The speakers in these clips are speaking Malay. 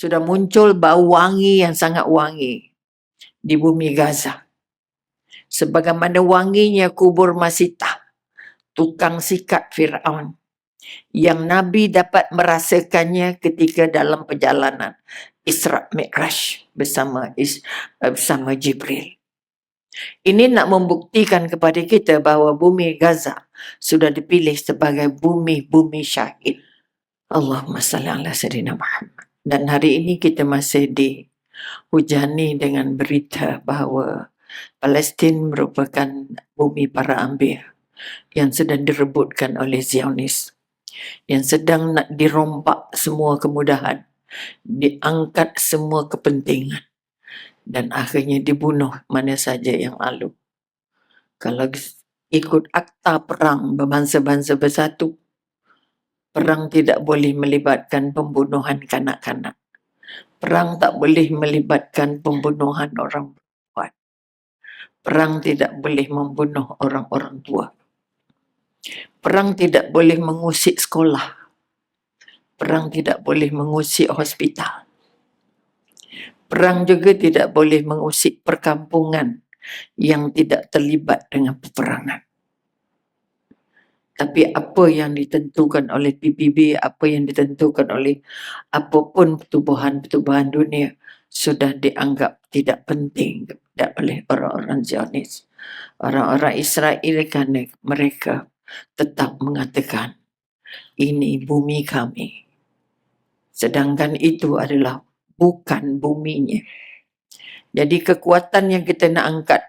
sudah muncul bau wangi yang sangat wangi di bumi Gaza. Sebagaimana wanginya kubur Masitah, tukang sikat Fir'aun, yang Nabi dapat merasakannya ketika dalam perjalanan Isra Mi'raj bersama Jibril. Ini nak membuktikan kepada kita bahawa bumi Gaza sudah dipilih sebagai bumi syahid. Allahumma salli ala sayyidina Muhammad. Dan hari ini kita masih dihujani dengan berita bahawa Palestin merupakan bumi para anbiya yang sedang direbutkan oleh Zionis, yang sedang nak dirompak semua kemudahan, diangkat semua kepentingan, dan akhirnya dibunuh mana saja yang lalu. Kalau ikut akta perang berbangsa-bangsa bersatu, perang tidak boleh melibatkan pembunuhan kanak-kanak. Perang tak boleh melibatkan pembunuhan orang perempuan. Perang tidak boleh membunuh orang-orang tua. Perang tidak boleh mengusik sekolah. Perang tidak boleh mengusik hospital. Perang juga tidak boleh mengusik perkampungan yang tidak terlibat dengan peperangan. Tapi apa yang ditentukan oleh PBB, apa yang ditentukan oleh apapun pertubuhan-pertubuhan dunia sudah dianggap tidak penting oleh orang-orang Zionis. Orang-orang Israel kerana mereka tetap mengatakan ini bumi kami. Sedangkan itu adalah bukan buminya. Jadi kekuatan yang kita nak angkat,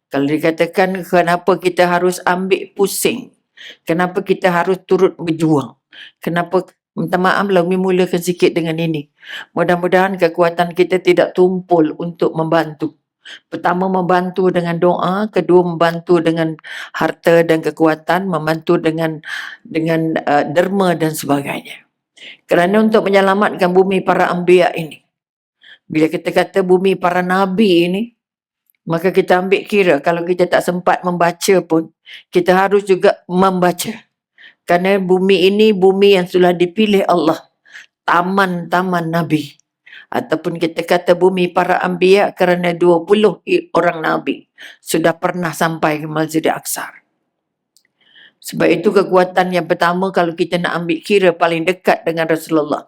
kalau dikatakan kenapa kita harus ambil pusing, kenapa kita harus turut berjuang, kenapa, minta maaf lah, Umi mulakan sikit dengan ini. Mudah-mudahan kekuatan kita tidak tumpul untuk membantu. Pertama membantu dengan doa, kedua membantu dengan harta dan kekuatan, membantu dengan derma dan sebagainya. Kerana untuk menyelamatkan bumi para anbiya ini, bila kita kata bumi para nabi ini, maka kita ambil kira kalau kita tak sempat membaca pun, kita harus juga membaca. Kerana bumi ini bumi yang sudah dipilih Allah, taman-taman nabi. Ataupun kita kata bumi para anbiya kerana 20 orang nabi sudah pernah sampai ke Masjid Aqsa. Sebab itu kekuatan yang pertama kalau kita nak ambil kira paling dekat dengan Rasulullah,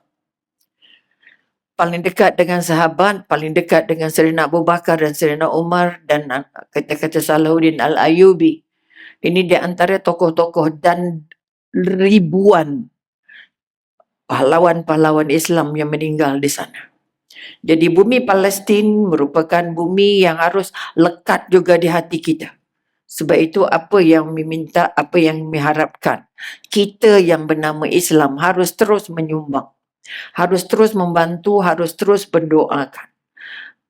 paling dekat dengan sahabat, paling dekat dengan Sayyidina Abu Bakar dan Sayyidina Umar dan kata-kata Salahuddin Al-Ayyubi. Ini di antara tokoh-tokoh dan ribuan pahlawan-pahlawan Islam yang meninggal di sana. Jadi bumi Palestin merupakan bumi yang harus lekat juga di hati kita. Sebab itu apa yang meminta, apa yang diharapkan, kita yang bernama Islam harus terus menyumbang, harus terus membantu, harus terus berdoakan.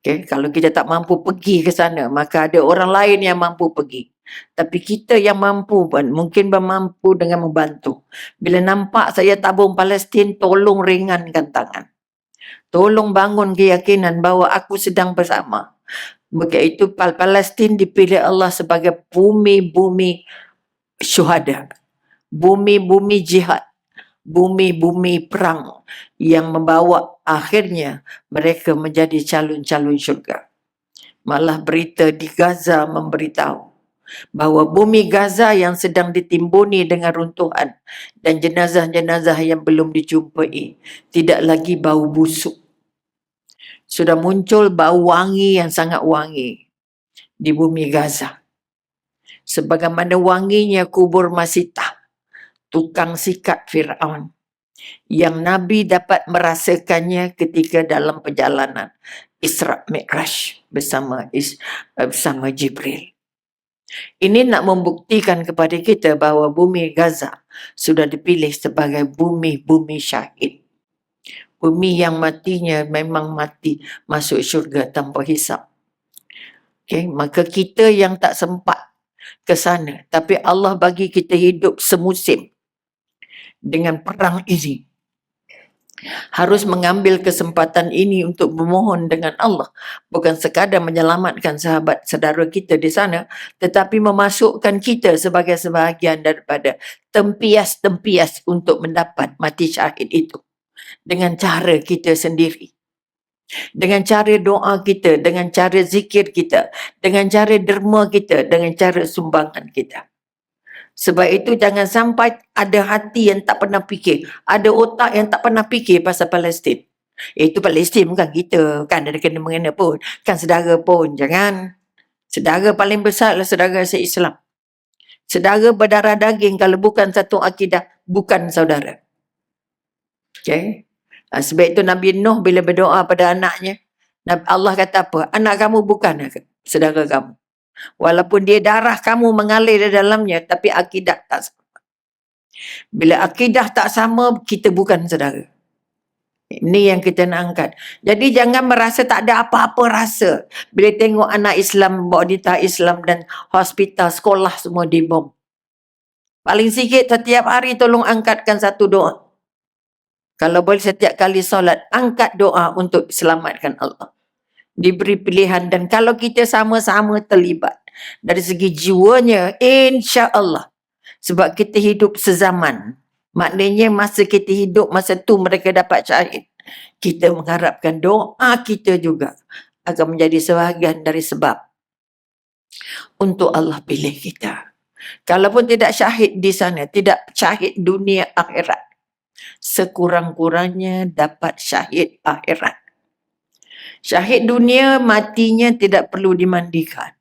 Okay? Kalau kita tak mampu pergi ke sana, maka ada orang lain yang mampu pergi. Tapi kita yang mampu pun mungkin bermampu dengan membantu. Bila nampak saya tabung Palestin, tolong ringankan tangan. Tolong bangun keyakinan bahawa aku sedang bersama. Begitu Palestin dipilih Allah sebagai bumi-bumi syuhada, bumi-bumi jihad, bumi-bumi perang yang membawa akhirnya mereka menjadi calon-calon syurga. Malah berita di Gaza memberitahu bahawa bumi Gaza yang sedang ditimbuni dengan runtuhan dan jenazah-jenazah yang belum dijumpai tidak lagi bau busuk. Sudah muncul bau wangi yang sangat wangi di bumi Gaza. Sebagaimana wanginya kubur Masitah, tukang sikat Fir'aun, yang Nabi dapat merasakannya ketika dalam perjalanan Isra Mi'raj bersama Jibril. Ini nak membuktikan kepada kita bahawa bumi Gaza sudah dipilih sebagai bumi syahid. Bumi yang matinya memang mati masuk syurga tanpa hisap. Okay, maka kita yang tak sempat ke sana, tapi Allah bagi kita hidup semusim dengan perang ini, harus mengambil kesempatan ini untuk memohon dengan Allah, bukan sekadar menyelamatkan sahabat saudara kita di sana, tetapi memasukkan kita sebagai sebahagian daripada tempias-tempias untuk mendapat mati syahid itu. dengan cara kita sendiri. Dengan cara doa kita, dengan cara zikir kita, dengan cara derma kita, dengan cara sumbangan kita. Sebab itu jangan sampai ada hati yang tak pernah fikir, ada otak yang tak pernah fikir pasal Palestin. Itu Palestin bukan kita, kan ada kena mengena pun, kan saudara pun, jangan. Saudara paling besar adalah saudara se-Islam. Saudara berdarah daging kalau bukan satu akidah, bukan saudara. Okay. Sebab itu Nabi Nuh bila berdoa pada anaknya, Allah kata apa? Anak kamu bukan saudara kamu. Walaupun dia darah kamu mengalir di dalamnya, tapi akidah tak sama. Bila akidah tak sama, kita bukan saudara. Ini yang kita nak angkat. Jadi jangan merasa tak ada apa-apa rasa. Bila tengok anak Islam, wanita Islam dan hospital, sekolah semua dibom. Paling sikit setiap hari tolong angkatkan satu doa. Kalau boleh setiap kali solat, angkat doa untuk selamatkan Allah. Diberi pilihan dan kalau kita sama-sama terlibat dari segi jiwanya, insya-Allah. Sebab kita hidup sezaman. Maknanya masa kita hidup, masa tu mereka dapat syahid. Kita mengharapkan doa kita juga akan menjadi sebahagian dari sebab untuk Allah pilih kita. Kalaupun tidak syahid di sana, tidak syahid dunia akhirat, sekurang-kurangnya dapat syahid akhirat. Syahid dunia matinya tidak perlu dimandikan.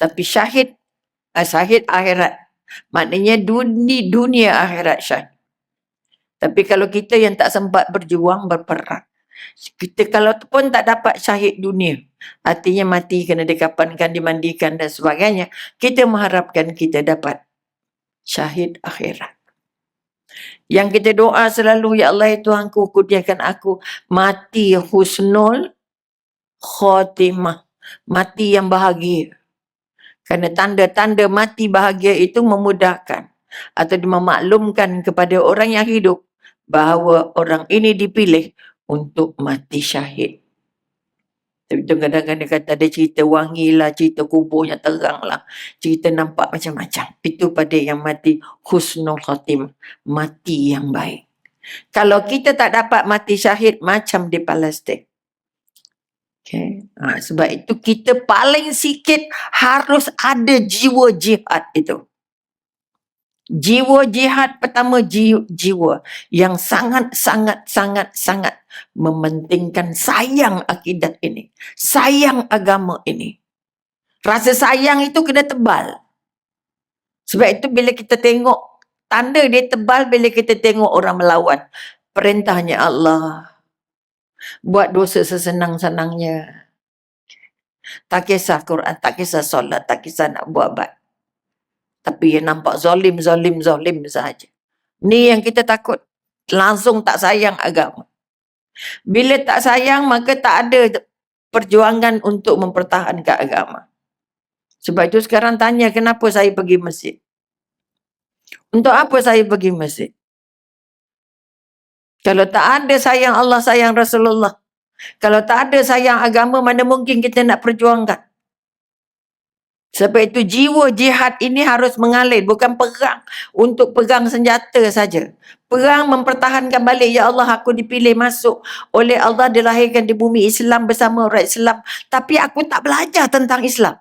Tapi syahid akhirat. Maknanya dunia akhirat syahid. Tapi kalau kita yang tak sempat berjuang, berperang, kita kalau pun tak dapat syahid dunia, artinya mati kena dikapankan, dimandikan dan sebagainya, kita mengharapkan kita dapat syahid akhirat. Yang kita doa selalu, ya Allah Tuhanku, kurniakan aku mati husnul khotimah, mati yang bahagia. Kerana tanda-tanda mati bahagia itu memudahkan atau memaklumkan kepada orang yang hidup bahawa orang ini dipilih untuk mati syahid. Tapi tu kadang-kadang dia kata ada cerita wangi lah, cerita kuburnya terang lah, cerita nampak macam-macam. Itu pada yang mati husnul khatimah, mati yang baik. Kalau kita tak dapat mati syahid macam di Palestin, okay. Sebab itu kita paling sikit harus ada jiwa jihad itu. Jiwa jihad pertama, jiwa yang sangat mementingkan sayang akidat ini, sayang agama ini. Rasa sayang itu kena tebal. Sebab itu bila kita tengok tanda dia tebal, bila kita tengok orang melawan perintahnya Allah, buat dosa sesenang-senangnya, tak kisah Quran, tak kisah solat, tak kisah nak buat baik, tapi yang nampak zalim sahaja. Ni yang kita takut, langsung tak sayang agama. Bila tak sayang, maka tak ada perjuangan untuk mempertahankan agama. Sebab itu sekarang tanya, kenapa saya pergi masjid? Untuk apa saya pergi masjid? Kalau tak ada sayang Allah, sayang Rasulullah, kalau tak ada sayang agama, mana mungkin kita nak perjuangkan? Sebab itu jiwa jihad ini harus mengalir, bukan perang untuk pegang senjata saja. Perang mempertahankan balik, ya Allah aku dipilih masuk oleh Allah, dilahirkan di bumi Islam bersama orang Islam, tapi aku tak belajar tentang Islam.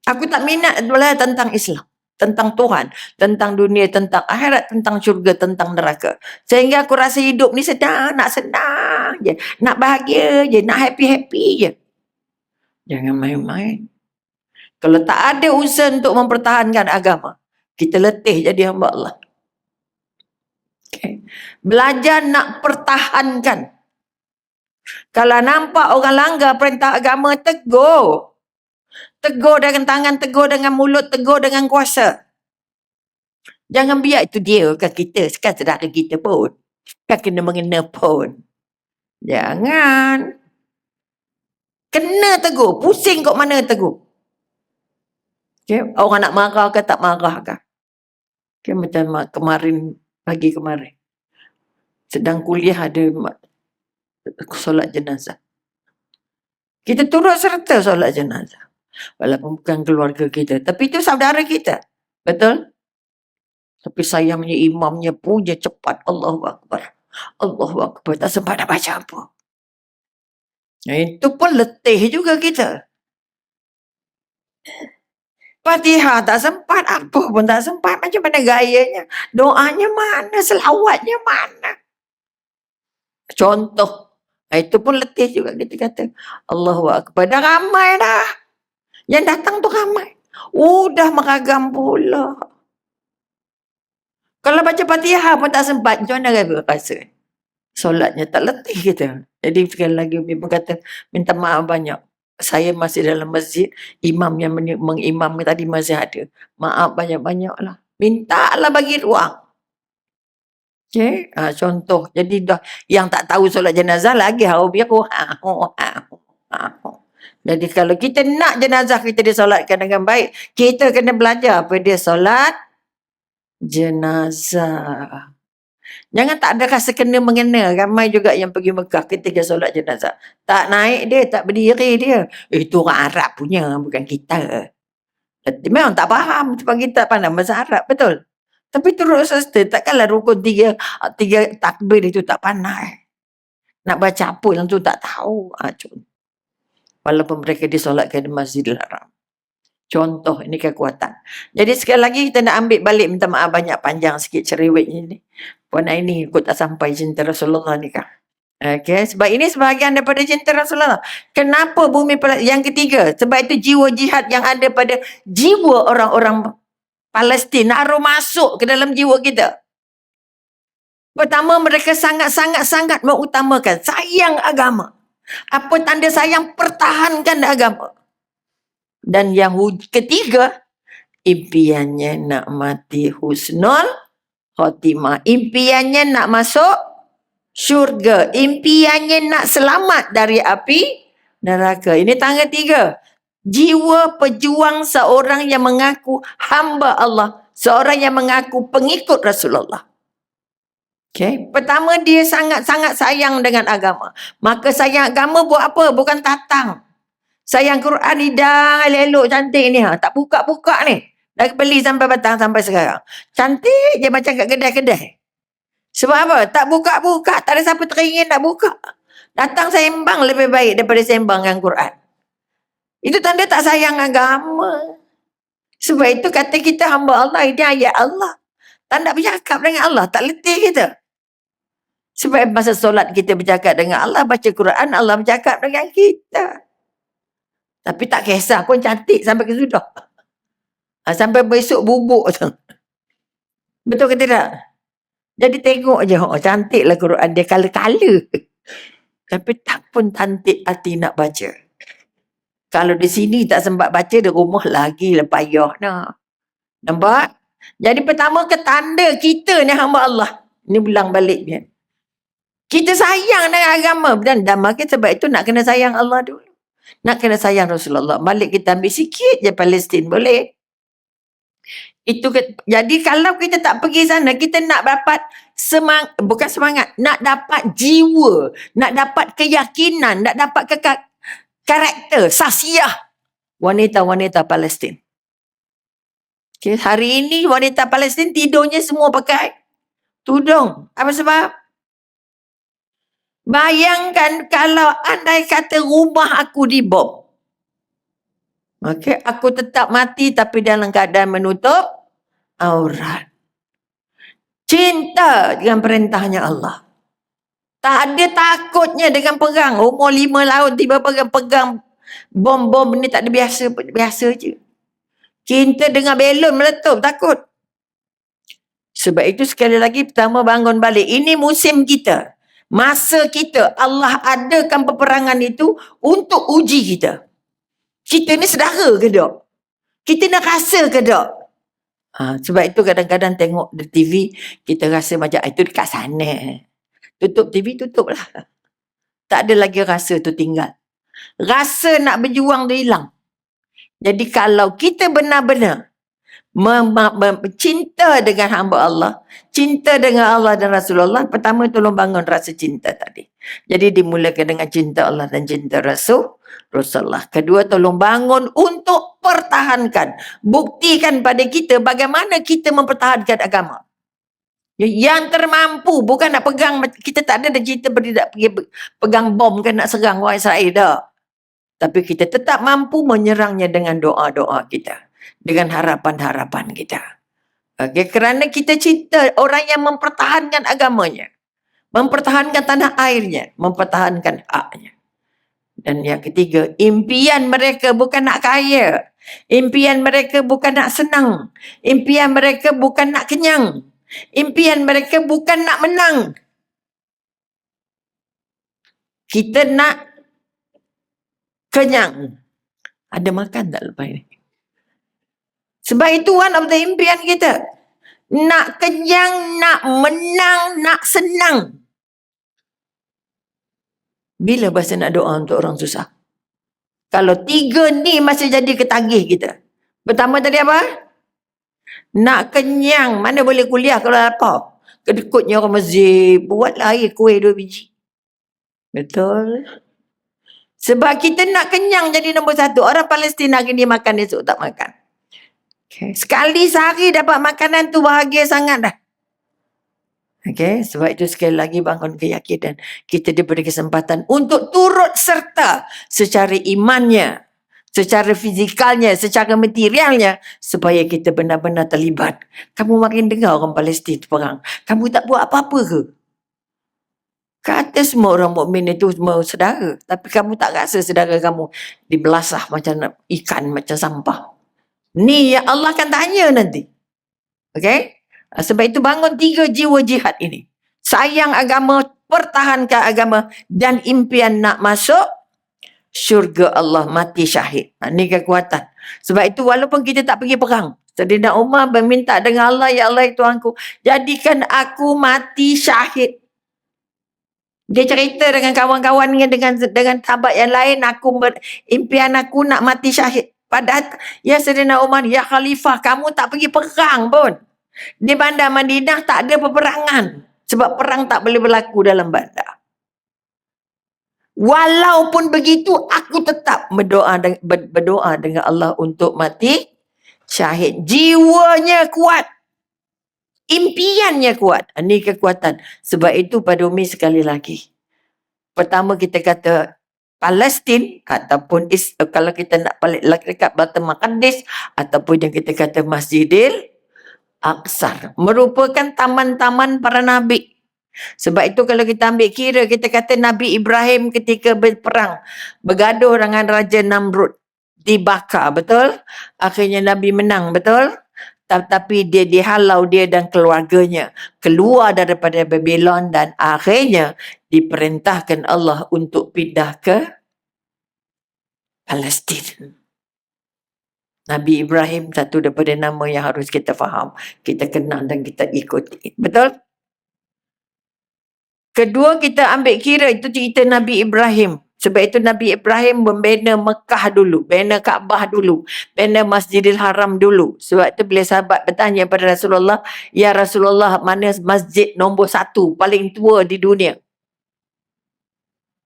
Aku tak minat belajar tentang Islam, tentang Tuhan, tentang dunia, tentang akhirat, tentang syurga, tentang neraka. Sehingga aku rasa hidup ni sedang, nak senang je, nak bahagia je, nak happy-happy je. Jangan main-main. Kalau tak ada usaha untuk mempertahankan agama, kita letih jadi hamba Allah. Okay. Belajar nak pertahankan. Kalau nampak orang langgar perintah agama, tegur. Tegur dengan tangan, tegur dengan mulut, tegur dengan kuasa. Jangan biar itu dia, kan kita, kan saudara kita pun. Kan kena mengena pun. Jangan. Kena tegur, pusing kok mana tegur. Okay. Orang nak marah ke tak marah ke. Okay, macam pagi kemarin. Sedang kuliah ada solat jenazah. Kita turut serta solat jenazah. Walaupun bukan keluarga kita. Tapi itu saudara kita. Betul? Tapi sayangnya imamnya punya cepat. Allahu Akbar. Allahu Akbar. Tak sempat nak baca apa. Itu pun letih juga kita. Fatihah tak sempat, apa pun tak sempat. Macam mana gayanya? Doanya mana? Selawatnya mana? Contoh. Itu pun letih juga kita kata. Allahu Akbar. Dah ramai dah. Yang datang tu ramai. Udah meragam pula. Kalau baca Fatihah pun tak sempat. Macam mana rasa? Solatnya tak letih kita. Jadi sekali lagi Umi berkata, minta maaf banyak. Saya masih dalam masjid, imam yang mengimam tadi masih ada. Maaf banyak-banyak lah. Minta lah bagi ruang. Okay? Contoh. Jadi dah yang tak tahu solat jenazah lagi harus biar Jadi kalau kita nak jenazah kita disolatkan dengan baik, kita kena belajar apa dia solat jenazah. Jangan tak ada rasa kena mengena. Ramai juga yang pergi Mekah ketika solat jenazah. Tak naik dia, tak berdiri dia. Itu orang Arab punya, bukan kita. Memang tak faham sebab kita pandang bahasa Arab, betul? Tapi turut serta, takkanlah rukun tiga takbir itu tak pandai. Nak baca apa yang tu tak tahu. Walaupun mereka disolatkan di Masjidil Haram. Contoh, ini kekuatan. Jadi sekali lagi kita nak ambil balik, minta maaf banyak panjang sikit cerewetnya ni. Puan ini ikut tak sampai cinta Rasulullah ni kan. Okay, sebab ini sebahagian daripada cinta Rasulullah. Kenapa bumi yang ketiga? Sebab itu jiwa jihad yang ada pada jiwa orang-orang Palestin harus masuk ke dalam jiwa kita. Pertama, mereka sangat-sangat mengutamakan sayang agama. Apa tanda sayang? Pertahankan agama. Dan yang ketiga, impiannya nak mati husnul khotimah. Impiannya nak masuk syurga. Impiannya nak selamat dari api neraka. Ini tangga 3. Jiwa pejuang seorang yang mengaku hamba Allah. Seorang yang mengaku pengikut Rasulullah. Okay. Pertama, dia sangat-sangat sayang dengan agama. Maka sayang agama buat apa? Bukan tatang. Sayang Quran ni dah elok cantik ni. Tak buka-buka ni. Dah beli sampai batang sampai sekarang. Cantik je macam kat kedai-kedai. Sebab apa? Tak buka-buka. Tak ada siapa teringin nak buka. Datang sembang lebih baik daripada sembang dengan Quran. Itu tanda tak sayang agama. Sebab itu kata kita hamba Allah. Ini ayat Allah. Tak nak bercakap dengan Allah. Tak letih kita. Sebab masa solat kita bercakap dengan Allah. Baca Quran, Allah bercakap dengan kita. Tapi tak kisah pun cantik sampai ke sudah. Sampai besok bubuk tu. Betul ke tidak? Jadi tengok je. Cantiklah Quran dia kala-kala. Tapi tak pun cantik hati nak baca. Kalau di sini tak sempat baca, di rumah lagi lah payah nak. Nampak? Jadi pertama ketanda kita ni hamba Allah. Ini ulang balik dia. Kita sayang dengan agama. Dan makin sebab itu nak kena sayang Allah dulu. Nak kena sayang Rasulullah. Balik kita ambil sikit je Palestin. Boleh? Itu jadi kalau kita tak pergi sana, kita nak dapat bukan semangat, nak dapat jiwa, nak dapat keyakinan, nak dapat karakter, sasiah wanita-wanita Palestin. Okay, hari ini wanita Palestin tidurnya semua pakai tudung. Apa sebab? Bayangkan kalau andai kata rumah aku dibom. Okay, aku tetap mati tapi dalam keadaan menutup aurat. Cinta dengan perintahnya Allah. Tak ada takutnya dengan perang. Umur 5 tahun tiba pegang bom-bom ni tak ada biasa je. Cinta dengan belon meletup, takut. Sebab itu sekali lagi pertama bangun balik. Ini musim kita. Masa kita. Allah adakan peperangan itu untuk uji kita. Kita ni sedara ke tak? Kita nak rasa ke tak? Sebab itu kadang-kadang tengok di TV, kita rasa macam itu dekat sana. Tutup TV, tutup lah. Tak ada lagi rasa tu tinggal. Rasa nak berjuang tu hilang. Jadi kalau kita benar-benar cinta dengan hamba Allah, cinta dengan Allah dan Rasulullah. Pertama tolong bangun rasa cinta tadi. Jadi dimulakan dengan cinta Allah dan cinta Rasulullah. Kedua, tolong bangun untuk pertahankan. Buktikan pada kita bagaimana kita mempertahankan agama. Yang termampu, bukan nak pegang. Kita tak ada cerita berdak pergi pegang bom kan nak serang orang Israel dah. Tapi kita tetap mampu menyerangnya dengan doa-doa kita, dengan harapan-harapan kita. Okay, kerana kita cinta orang yang mempertahankan agamanya, mempertahankan tanah airnya, mempertahankan haknya. Dan yang ketiga, impian mereka bukan nak kaya, impian mereka bukan nak senang, impian mereka bukan nak kenyang, impian mereka bukan nak menang. Kita nak kenyang. Ada makan tak lepas ini? Sebab itu one of the impian kita. Nak kenyang, nak menang, nak senang. Bila bahasa nak doa untuk orang susah? Kalau tiga ni masih jadi ketagih kita. Pertama tadi apa? Nak kenyang. Mana boleh kuliah kalau lapar? Kedekutnya orang masjid. Buatlah air kuih 2 biji. Betul. Sebab kita nak kenyang jadi nombor 1. Orang Palestin hari ni makan, esok tak makan. Okay. Sekali sehari dapat makanan tu bahagia sangat dah. Okay. Sebab itu sekali lagi bangun keyakinan. Kita diberi kesempatan untuk turut serta secara imannya, secara fizikalnya, secara materialnya, supaya kita benar-benar terlibat. Kamu makin dengar orang Palestin perang. Kamu tak buat apa-apa ke? Kata semua orang mukmin itu semua saudara. Tapi kamu tak rasa saudara kamu dibelasah macam ikan, macam sampah. Ni yang Allah akan tanya nanti. Okay? Sebab itu bangun 3 jiwa jihad ini. Sayang agama, pertahankan agama, dan impian nak masuk syurga Allah, mati syahid. Ini kekuatan. Sebab itu walaupun kita tak pergi perang, Sayyidina Umar meminta dengan Allah, ya Allah Tuhanku, jadikan aku mati syahid. Dia cerita dengan kawan-kawannya, dengan sahabat yang lain, impian aku nak mati syahid. Padahal, ya Sayyidina Umar, ya Khalifah, kamu tak pergi perang pun. Di bandar Madinah tak ada peperangan. Sebab perang tak boleh berlaku dalam bandar. Walaupun begitu, aku tetap berdoa dengan Allah untuk mati syahid. Jiwanya kuat. Impiannya kuat. Ini kekuatan. Sebab itu pada Umi sekali lagi. Pertama kita kata Palestin, ataupun kalau kita nak balik dekat Baitul Maqdis, ataupun yang kita kata Masjidil Aqsa, merupakan taman-taman para Nabi. Sebab itu kalau kita ambil kira, kita kata Nabi Ibrahim ketika berperang, bergaduh dengan Raja Namrud, dibakar, betul? Akhirnya Nabi menang, betul? Tapi dia dihalau, dia dan keluarganya keluar daripada Babylon, dan akhirnya diperintahkan Allah untuk pindah ke Palestin. Nabi Ibrahim satu daripada nama yang harus kita faham, kita kenal dan kita ikuti. Betul? Kedua, kita ambil kira itu cerita Nabi Ibrahim. Sebab itu Nabi Ibrahim membina Mekah dulu, bina Kaabah dulu, bina Masjidil Haram dulu. Sebab itu bila sahabat bertanya pada Rasulullah, ya Rasulullah, mana masjid nombor 1 paling tua di dunia?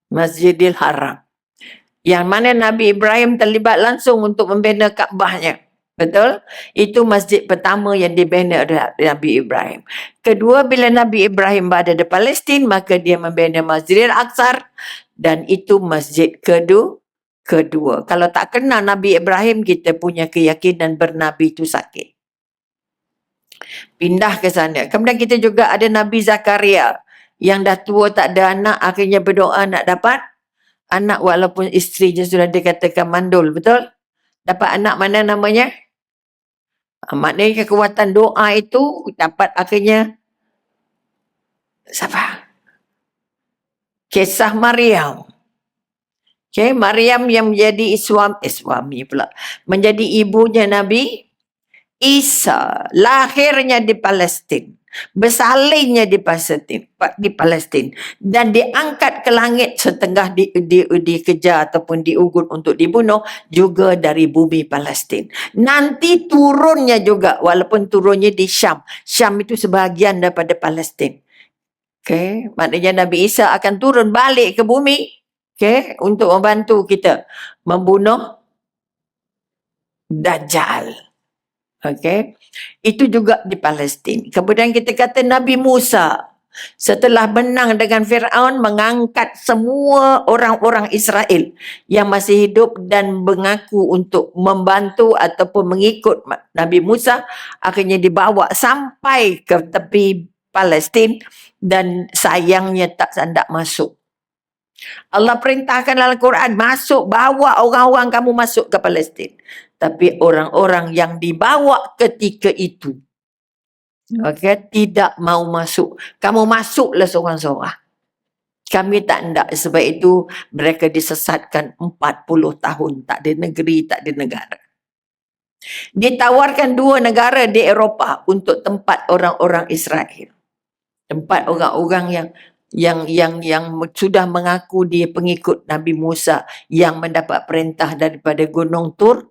Masjidil Haram. Yang mana Nabi Ibrahim terlibat langsung untuk membina Kaabahnya. Betul? Itu masjid pertama yang dibina oleh Nabi Ibrahim. Kedua, bila Nabi Ibrahim berada di Palestin, maka dia membina Masjidil Aqsa, dan itu masjid kedua. Kalau tak kenal Nabi Ibrahim, kita punya keyakinan bernabi itu sakit. Pindah ke sana. Kemudian kita juga ada Nabi Zakaria, yang dah tua tak ada anak, akhirnya berdoa nak dapat anak walaupun isterinya sudah dikatakan mandul. Betul? Dapat anak mana namanya? Maknanya kekuatan doa itu dapat akhirnya siapa? Kisah Maryam. Okay, Maryam yang menjadi suami pula. Menjadi ibunya Nabi Isa. Lahirnya di Palestin. Bersalinnya di Palestin dan diangkat ke langit setengah dikejar ataupun diugut untuk dibunuh juga dari bumi Palestin. Nanti turunnya juga, walaupun turunnya di Syam. Syam itu sebahagian daripada Palestin. Okay, maknanya Nabi Isa akan turun balik ke bumi, okay, untuk membantu kita membunuh Dajjal. Okay, itu juga di Palestin. Kemudian kita kata Nabi Musa setelah menang dengan Firaun, mengangkat semua orang-orang Israel yang masih hidup dan mengaku untuk membantu ataupun mengikut Nabi Musa, akhirnya dibawa sampai ke tepi Palestin dan sayangnya tak sandak masuk. Allah perintahkan dalam Al-Quran, masuk, bawa orang-orang kamu masuk ke Palestin. Tapi orang-orang yang dibawa ketika itu, okay, tidak mau masuk. Kamu masuklah seorang-seorang. Kami tak hendak, sebab itu mereka disesatkan 40 tahun. Tak ada negeri, tak ada negara. Ditawarkan 2 negara di Eropah untuk tempat orang-orang Israel. Tempat orang-orang yang sudah mengaku dia pengikut Nabi Musa, yang mendapat perintah daripada Gunung Tur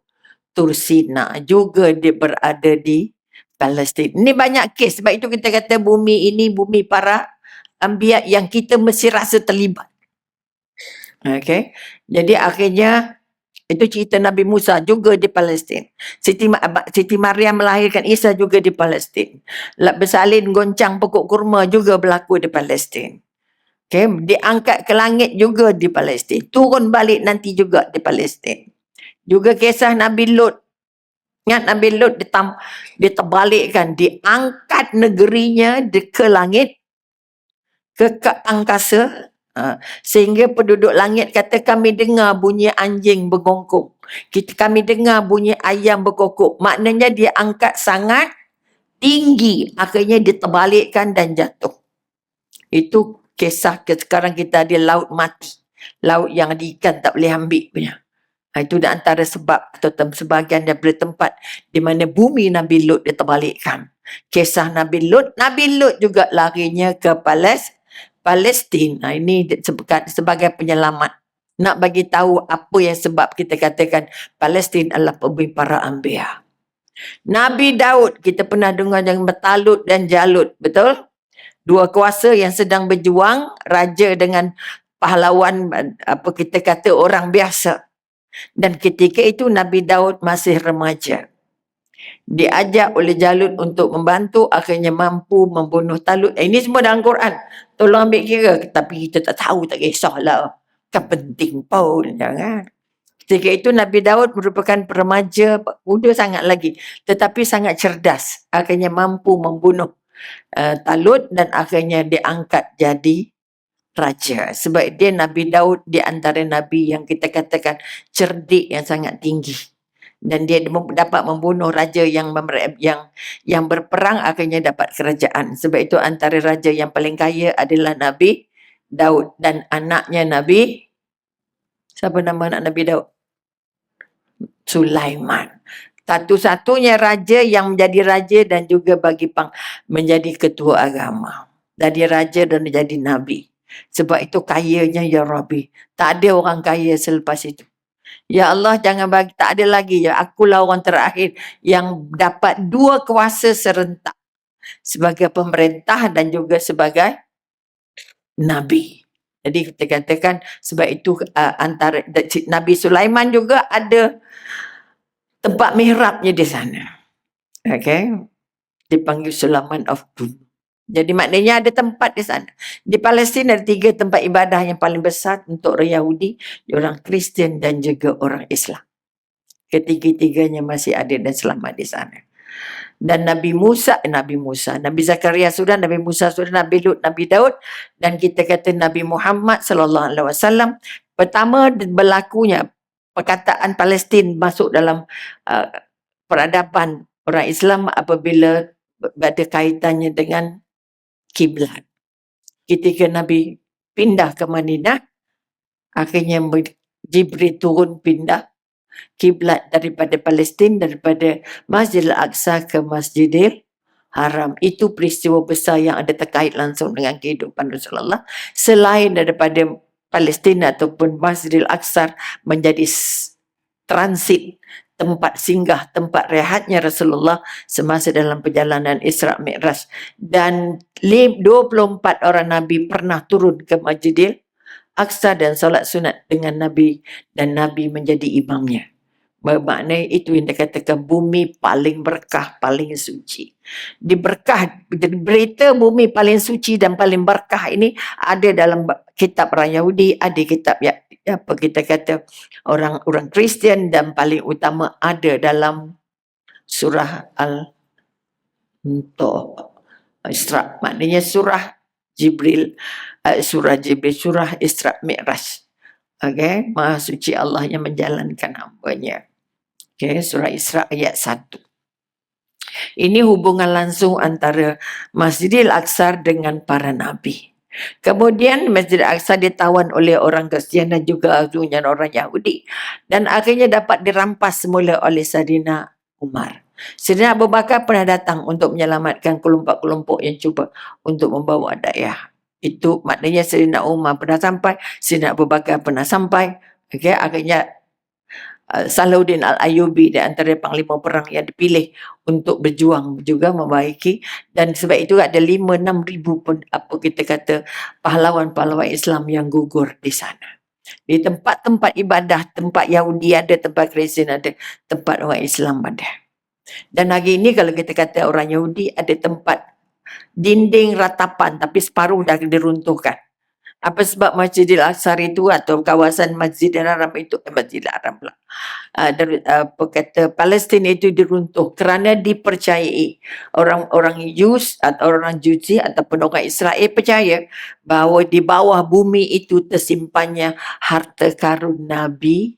Sina, juga dia berada di Palestin. Ini banyak kes, sebab itu kita kata bumi ini bumi para anbiya yang kita mesti rasa terlibat. Okay, jadi akhirnya itu cerita Nabi Musa juga di Palestin. Siti Maryam melahirkan Isa juga di Palestin. Bersalin goncang pokok kurma juga berlaku di Palestin. Okay, diangkat ke langit juga di Palestin. Turun balik nanti juga di Palestin. Juga kisah Nabi Lut. Ingat Nabi Lut diterbalikkan, diangkat negerinya ke langit, ke angkasa, sehingga penduduk langit kata kami dengar bunyi anjing bergongkong. Kami dengar bunyi ayam berkokok. Maknanya dia angkat sangat tinggi, akhirnya diterbalikkan dan jatuh. Itu kisah sekarang kita ada laut mati. Laut yang ada ikan tak boleh ambil punya. Itu di antara sebab atau sebahagian daripada tempat di mana bumi Nabi Lut diterbalikkan. Kisah Nabi Lut juga larinya ke Palestin. Ini sebagai penyelamat. Nak bagi tahu apa yang sebab kita katakan Palestin adalah bumi para anbiya. Nabi Daud, kita pernah dengar yang Talut dan Jalut, betul? 2 kuasa yang sedang berjuang, raja dengan pahlawan, apa kita kata orang biasa. Dan ketika itu Nabi Daud masih remaja. Diajak oleh Jalut untuk membantu, akhirnya mampu membunuh Talut. Ini semua dalam Quran. Tolong ambil kira. Tapi kita tak tahu, tak kisahlah. Kan penting pun, jangan. Ketika itu Nabi Daud merupakan remaja, muda sangat lagi. Tetapi sangat cerdas. Akhirnya mampu membunuh Talut dan akhirnya diangkat jadi raja. Sebab dia Nabi Daud di antara Nabi yang kita katakan cerdik yang sangat tinggi. Dan dia dapat membunuh raja yang berperang, akhirnya dapat kerajaan. Sebab itu antara raja yang paling kaya adalah Nabi Daud. Dan anaknya Nabi, siapa nama anak Nabi Daud? Sulaiman. Satu-satunya raja yang menjadi raja dan juga menjadi ketua agama. Jadi raja dan menjadi Nabi. Sebab itu kayanya ya Rabbi. Tak ada orang kaya selepas itu. Ya Allah, jangan bagi, tak ada lagi. Ya, akulah orang terakhir yang dapat 2 kuasa serentak. Sebagai pemerintah dan juga sebagai Nabi. Jadi kita katakan sebab itu antara Nabi Sulaiman juga ada tempat mihrabnya di sana. Okay. Dipanggil Sulaiman of Doom. Jadi maknanya ada tempat di sana. Di Palestin ada 3 tempat ibadah yang paling besar untuk orang Yahudi, orang Kristian dan juga orang Islam. Ketiga-tiganya masih ada dan selamat di sana. Dan Nabi Zakaria sudah, Nabi Musa sudah, Nabi Lut, Nabi Daud, dan kita kata Nabi Muhammad sallallahu alaihi wasallam. Pertama berlakunya perkataan Palestin masuk dalam peradaban orang Islam apabila ada kaitannya dengan kiblat. Ketika Nabi pindah ke Madinah, akhirnya Jibril turun pindah kiblat daripada Palestin, daripada Masjidil Aqsa ke Masjidil haram. Itu peristiwa besar yang ada terkait langsung dengan kehidupan Rasulullah. Selain daripada Palestin ataupun Masjidil Aqsa menjadi transit, tempat singgah, tempat rehatnya Rasulullah semasa dalam perjalanan Isra' Mi'raj. Dan 24 orang Nabi pernah turun ke Masjidil Aqsa dan solat sunat dengan Nabi, dan Nabi menjadi imamnya. Bermakna itu yang dikatakan bumi paling berkah, paling suci. Diberkah, berita bumi paling suci dan paling berkah ini ada dalam kitab orang Yahudi, ada kitab apa kita kata orang Kristian, dan paling utama ada dalam surah Isra', maknanya surah Jibril, surah Isra' Mi'raj. Okay, Maha Suci Allah yang menjalankan hambanya. Okay, surah Isra' ayat 1. Ini hubungan langsung antara Masjidil Aqsa dengan para Nabi. Kemudian Masjidil Aqsa ditawan oleh orang Kristian dan juga orang Yahudi. Dan akhirnya dapat dirampas semula oleh Sayyidina Umar. Sayyidina Abu Bakar pernah datang untuk menyelamatkan kelompok-kelompok yang cuba untuk membawa dakwah. Itu maknanya Sayyidina Umar pernah sampai, Sayyidina Abu Bakar pernah sampai. Okay, akhirnya Salahuddin Al-Ayyubi di antara panglima perang yang dipilih untuk berjuang juga membaiki, dan sebab itu ada 5-6 ribu pun apa kita kata pahlawan-pahlawan Islam yang gugur di sana. Di tempat-tempat ibadah, tempat Yahudi ada, tempat Kristian ada, tempat orang Islam ada. Dan hari ini kalau kita kata orang Yahudi ada tempat dinding ratapan tapi separuh dah diruntuhkan. Apa sebab Masjidil Aqsa itu atau kawasan Masjidil Haram itu, Masjidil Haram pula, apa kata Palestin itu diruntuh kerana dipercayai orang-orang Yus atau orang Juzi ataupun orang Israel percaya bahawa di bawah bumi itu tersimpannya harta karun Nabi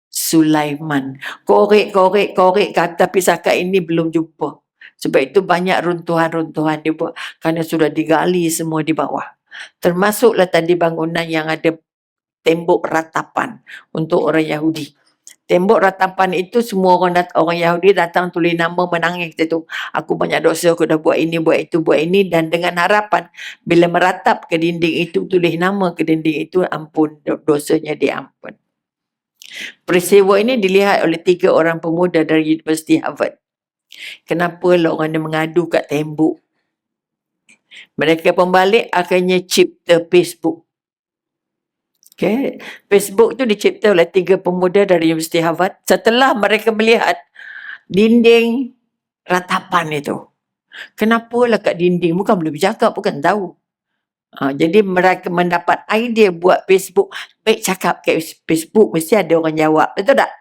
Sulaiman. Korek kata tapi setakat ini belum jumpa. Sebab itu banyak runtuhan-runtuhan dibuat kerana sudah digali semua di bawah. Termasuklah tadi bangunan yang ada tembok ratapan untuk orang Yahudi. Tembok ratapan itu semua orang Yahudi datang tulis nama, menangis tu. Aku banyak dosa, aku dah buat ini, buat itu, buat ini, dan dengan harapan bila meratap ke dinding itu, tulis nama ke dinding itu, ampun, dosanya diampun. Peristiwa ini dilihat oleh 3 orang pemuda dari Universiti Harvard. Kenapa lah orang mengadu kat tembok? Mereka pembalik akhirnya cipta Facebook. Okay. Facebook tu dicipta oleh 3 pemuda dari Universiti Harvard setelah mereka melihat dinding ratapan itu. Kenapa lah kat dinding? Bukan boleh bercakap, bukan tahu. Jadi mereka mendapat idea buat Facebook. Baik cakap kat Facebook, mesti ada orang jawab. Betul tak?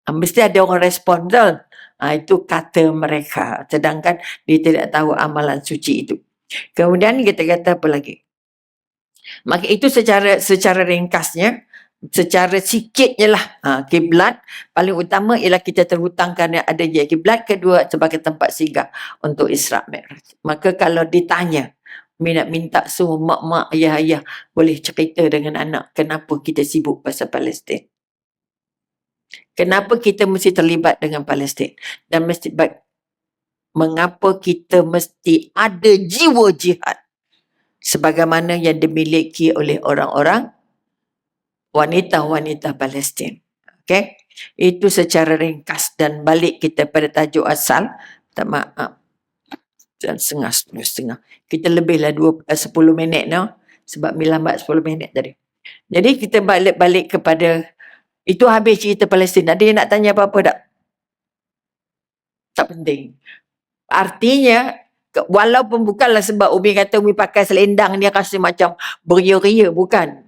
Mesti ada orang respon, betul? Itu kata mereka. Sedangkan dia tidak tahu amalan suci itu. Kemudian kita kata apa lagi? Maka itu secara ringkasnya, secara sikitnya lah kiblat paling utama ialah kita terhutang kerana ada je kiblat, kedua sebagai tempat singgah untuk Isra' Mi'raj. Maka kalau ditanya, minta semua mak-mak, ayah-ayah boleh cerita dengan anak kenapa kita sibuk pasal Palestin. Kenapa kita mesti terlibat dengan Palestin? Dan mengapa kita mesti ada jiwa jihad sebagaimana yang dimiliki oleh orang-orang wanita-wanita Palestin. Okay? Itu secara ringkas, dan balik kita pada tajuk asal. Tak maaf. Dan setengah. Kita lebihlah 10 minit no? Sebab lambat 10 minit tadi. Jadi kita balik kepada itu, habis cerita Palestin. Ada yang nak tanya apa-apa tak? Tak penting. Artinya, walaupun bukanlah sebab Umi kata Umi pakai selendang dia rasa macam beria-ria, bukan.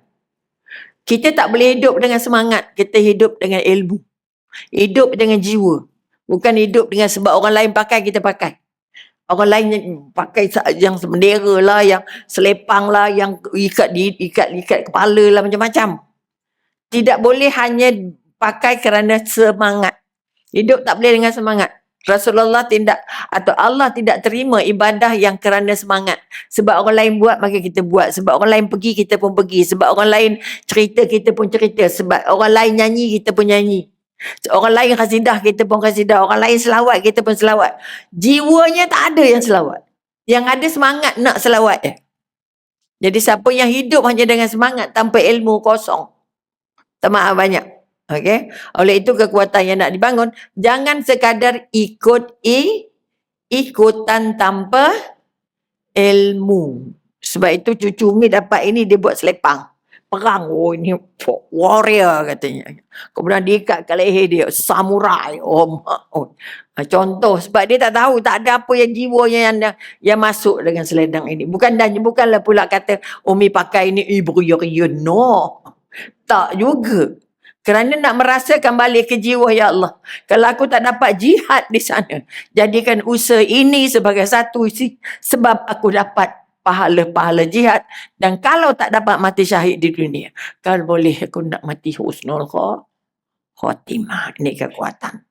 Kita tak boleh hidup dengan semangat, kita hidup dengan ilmu. Hidup dengan jiwa. Bukan hidup dengan sebab orang lain pakai, kita pakai. Orang lain yang pakai yang bendera lah, yang selepang lah, yang ikat kepala lah, macam-macam. Tidak boleh hanya pakai kerana semangat. Hidup tak boleh dengan semangat. Rasulullah tidak, atau Allah tidak terima ibadah yang kerana semangat. Sebab orang lain buat, maka kita buat. Sebab orang lain pergi, kita pun pergi. Sebab orang lain cerita, kita pun cerita. Sebab orang lain nyanyi, kita pun nyanyi. Orang lain kasidah, kita pun kasidah. Orang lain selawat, kita pun selawat. Jiwanya tak ada yang selawat. Yang ada semangat nak selawat je. Jadi siapa yang hidup hanya dengan semangat tanpa ilmu, kosong. Maaf banyak. Okey. Oleh itu kekuatan yang nak dibangun, jangan sekadar ikutan tanpa ilmu. Sebab itu cucu Umi dapat ini, dia buat selepang. Perang. Oh, ini warrior katanya. Kemudian diikat ke leher dia, samurai. Oh, contoh, sebab dia tak tahu, tak ada apa yang jiwanya yang masuk dengan selendang ini. Bukanlah pula kata Umi pakai ini beria-ria. No. Tak juga. Kerana nak merasakan balik ke jiwa, ya Allah. Kalau aku tak dapat jihad di sana, jadikan usaha ini sebagai satu sebab aku dapat pahala-pahala jihad. Dan kalau tak dapat mati syahid di dunia, kalau boleh aku nak mati husnul khotimah. Ini kekuatan.